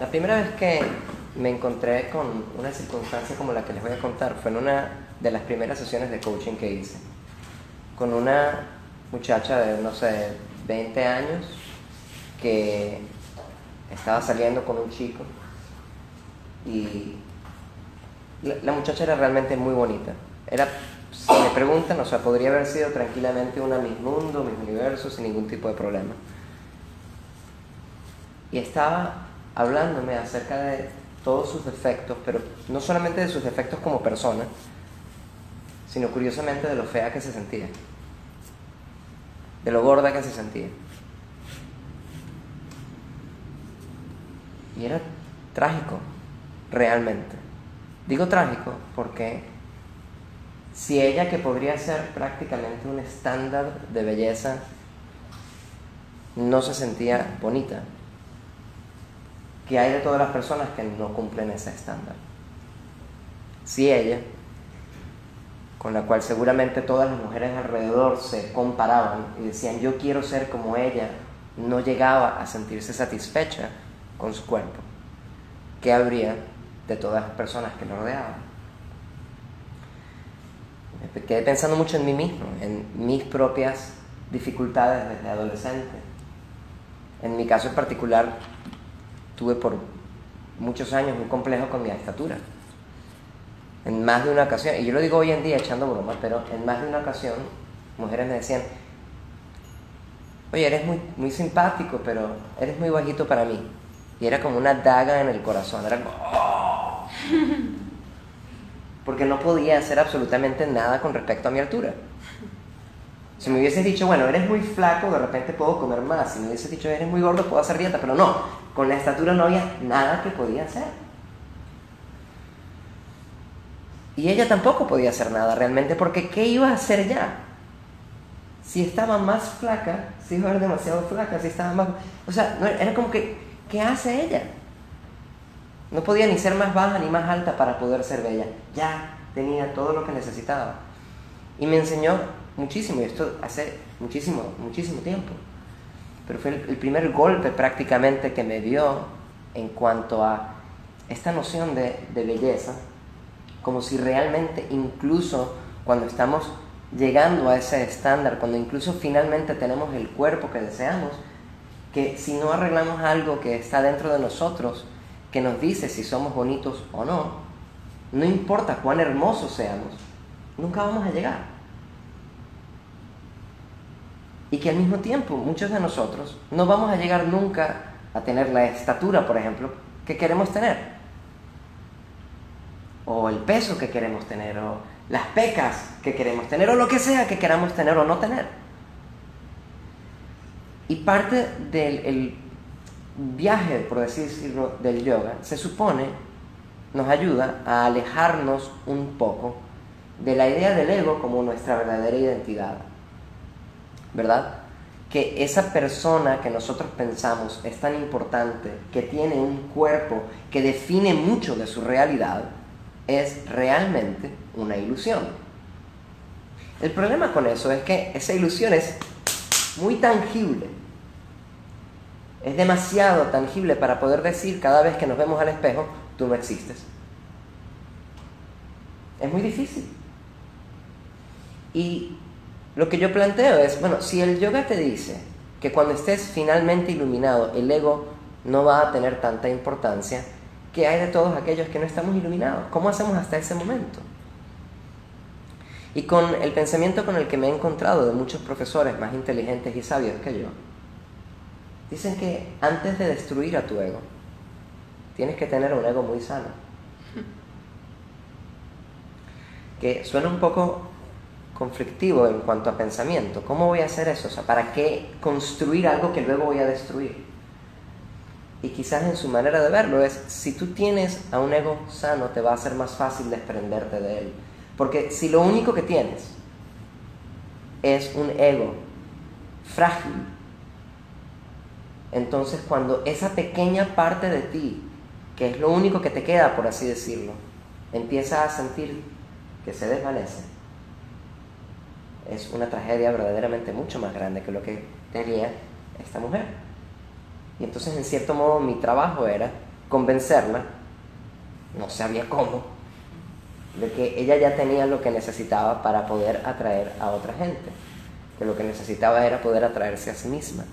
La primera vez que me encontré con una circunstancia como la que les voy a contar fue en una de las primeras sesiones de coaching que hice, con una muchacha de, no sé, 20 años que estaba saliendo con un chico y la muchacha era realmente muy bonita. Era, si me preguntan, o sea, podría haber sido tranquilamente una Miss Mundo, Miss Universo, sin ningún tipo de problema. Y estaba hablándome acerca de todos sus defectos, pero no solamente de sus defectos como persona, sino curiosamente de lo fea que se sentía, de lo gorda que se sentía. Y era trágico, realmente. Digo trágico porque si ella, que podría ser prácticamente un estándar de belleza, no se sentía bonita, ¿qué hay de todas las personas que no cumplen ese estándar? Si ella, con la cual seguramente todas las mujeres alrededor se comparaban y decían yo quiero ser como ella, no llegaba a sentirse satisfecha con su cuerpo, ¿qué habría de todas las personas que lo rodeaban? Me quedé pensando mucho en mí mismo, en mis propias dificultades desde adolescente. En mi caso en particular, tuve por muchos años un complejo con mi estatura. En más de una ocasión, y yo lo digo hoy en día echando broma, pero en más de una ocasión mujeres me decían, oye, eres muy simpático, pero eres muy bajito para mí. Y era como una daga en el corazón, era como, ¡oh! Porque no podía hacer absolutamente nada con respecto a mi altura. Si me hubieses dicho, bueno, eres muy flaco, de repente puedo comer más. Si me hubieses dicho, eres muy gordo, puedo hacer dieta. Pero no, con la estatura no había nada que podía hacer. Y ella tampoco podía hacer nada realmente, porque ¿qué iba a hacer ya? Si estaba más flaca, si iba a ser demasiado flaca, si estaba más... O sea, no, era como que, ¿qué hace ella? No podía ni ser más baja ni más alta para poder ser bella. Ya tenía todo lo que necesitaba. Y me enseñó muchísimo, y esto hace muchísimo tiempo. Pero fue el primer golpe prácticamente que me dio en cuanto a esta noción de belleza, como si realmente incluso cuando estamos llegando a ese estándar, cuando incluso finalmente tenemos el cuerpo que deseamos, que si no arreglamos algo que está dentro de nosotros, que nos dice si somos bonitos o no, no importa cuán hermosos seamos, nunca vamos a llegar. Y que al mismo tiempo muchos de nosotros no vamos a llegar nunca a tener la estatura, por ejemplo, que queremos tener, o el peso que queremos tener, o las pecas que queremos tener, o lo que sea que queramos tener o no tener. Y parte del viaje, por así decirlo, del yoga, se supone, nos ayuda a alejarnos un poco de la idea del ego como nuestra verdadera identidad, ¿verdad? Que esa persona que nosotros pensamos es tan importante, que tiene un cuerpo que define mucho de su realidad, es realmente una ilusión. El problema con eso es que esa ilusión es muy tangible. Es demasiado tangible para poder decir cada vez que nos vemos al espejo, tú no existes. Es muy difícil. Y lo que yo planteo es, bueno, si el yoga te dice que cuando estés finalmente iluminado, el ego no va a tener tanta importancia, ¿qué hay de todos aquellos que no estamos iluminados? ¿Cómo hacemos hasta ese momento? Y con el pensamiento con el que me he encontrado de muchos profesores más inteligentes y sabios que yo, dicen que antes de destruir a tu ego, tienes que tener un ego muy sano. Que suena un poco conflictivo en cuanto a pensamiento. ¿Cómo voy a hacer eso? O sea, ¿para qué construir algo que luego voy a destruir? Y quizás en su manera de verlo es, si tú tienes a un ego sano, te va a ser más fácil desprenderte de él. Porque si lo único que tienes es un ego frágil, entonces cuando esa pequeña parte de ti, que es lo único que te queda, por así decirlo, empieza a sentir que se desvanece, es una tragedia verdaderamente mucho más grande que lo que tenía esta mujer. Y entonces, en cierto modo, mi trabajo era convencerla, no sabía cómo, de que ella ya tenía lo que necesitaba para poder atraer a otra gente, que lo que necesitaba era poder atraerse a sí misma.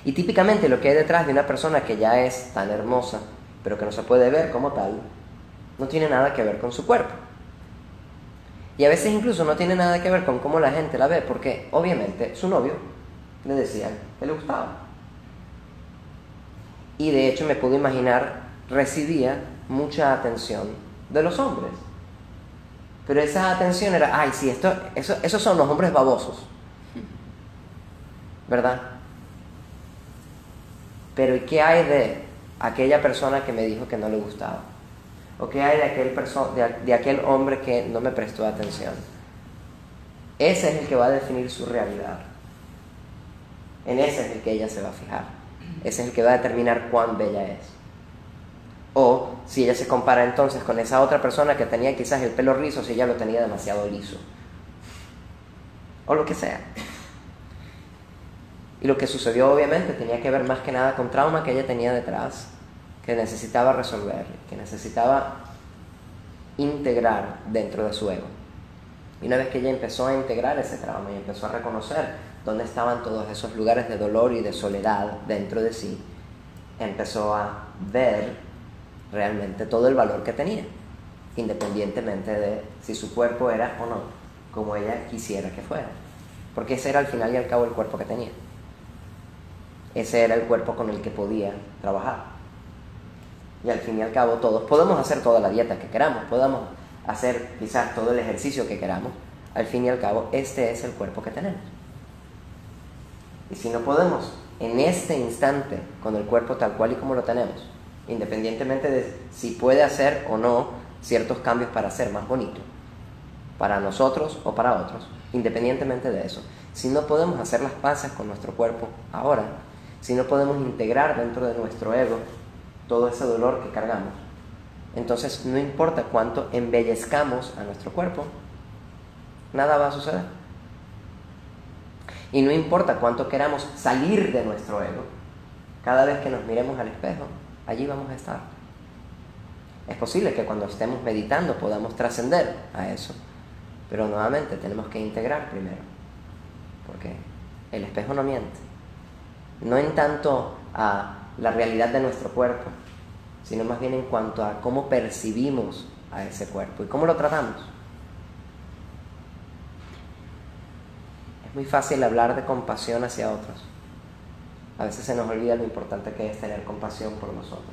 Y típicamente lo que hay detrás de una persona que ya es tan hermosa, pero que no se puede ver como tal, no tiene nada que ver con su cuerpo. Y a veces incluso no tiene nada que ver con cómo la gente la ve, porque obviamente su novio le decía que le gustaba. Y de hecho me puedo imaginar, recibía mucha atención de los hombres. Pero esa atención era, ay, sí, esos son los hombres babosos, ¿verdad? Pero ¿y qué hay de aquella persona que me dijo que no le gustaba? ¿O qué hay de aquel hombre que no me prestó atención? Ese es el que va a definir su realidad. En ese es el que ella se va a fijar. Ese es el que va a determinar cuán bella es. O si ella se compara entonces con esa otra persona que tenía quizás el pelo rizo, si ella lo tenía demasiado liso. O lo que sea. Y lo que sucedió obviamente tenía que ver más que nada con trauma que ella tenía detrás, que necesitaba resolver, que necesitaba integrar dentro de su ego. Y una vez que ella empezó a integrar ese trauma y empezó a reconocer dónde estaban todos esos lugares de dolor y de soledad dentro de sí, empezó a ver realmente todo el valor que tenía, independientemente de si su cuerpo era o no como ella quisiera que fuera, porque ese era al final y al cabo el cuerpo que tenía. Ese era el cuerpo con el que podía trabajar. Y al fin y al cabo todos podemos hacer toda la dieta que queramos, podemos hacer quizás todo el ejercicio que queramos. Al fin y al cabo este es el cuerpo que tenemos. Y si no podemos en este instante con el cuerpo tal cual y como lo tenemos, independientemente de si puede hacer o no ciertos cambios para ser más bonito, para nosotros o para otros, independientemente de eso, si no podemos hacer las paces con nuestro cuerpo ahora, si no podemos integrar dentro de nuestro ego todo ese dolor que cargamos, entonces no importa cuánto embellezcamos a nuestro cuerpo, nada va a suceder. Y no importa cuánto queramos salir de nuestro ego, cada vez que nos miremos al espejo, allí vamos a estar. Es posible que cuando estemos meditando podamos trascender a eso, pero nuevamente tenemos que integrar primero, porque el espejo no miente. No en tanto a la realidad de nuestro cuerpo, sino más bien en cuanto a cómo percibimos a ese cuerpo y cómo lo tratamos. Es muy fácil hablar de compasión hacia otros. A veces se nos olvida lo importante que es tener compasión por nosotros.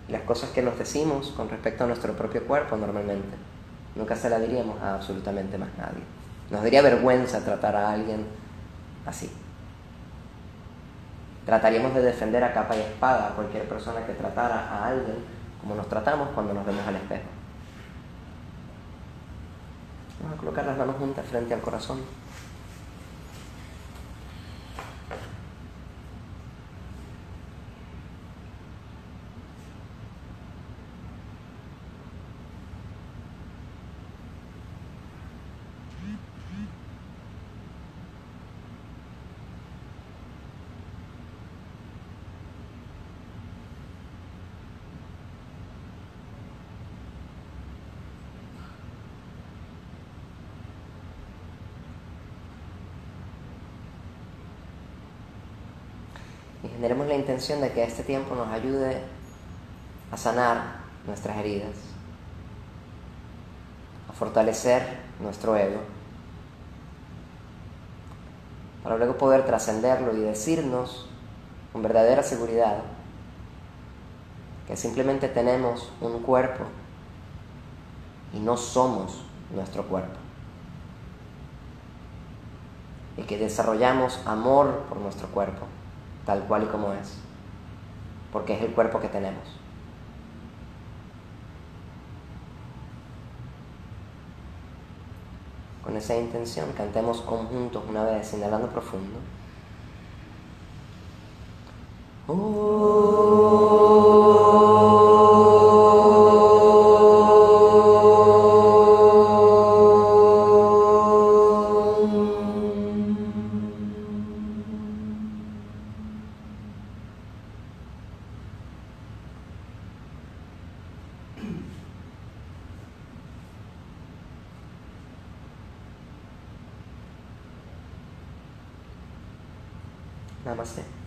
Y las cosas que nos decimos con respecto a nuestro propio cuerpo normalmente, nunca se las diríamos a absolutamente más nadie. Nos daría vergüenza tratar a alguien así. Trataríamos de defender a capa y espada a cualquier persona que tratara a alguien como nos tratamos cuando nos vemos al espejo. Vamos a colocar las manos juntas frente al corazón. Y generemos la intención de que este tiempo nos ayude a sanar nuestras heridas, a fortalecer nuestro ego, para luego poder trascenderlo y decirnos con verdadera seguridad que simplemente tenemos un cuerpo y no somos nuestro cuerpo, y que desarrollamos amor por nuestro cuerpo tal cual y como es, porque es el cuerpo que tenemos. Con esa intención, cantemos juntos una vez, inhalando profundo. Namaste.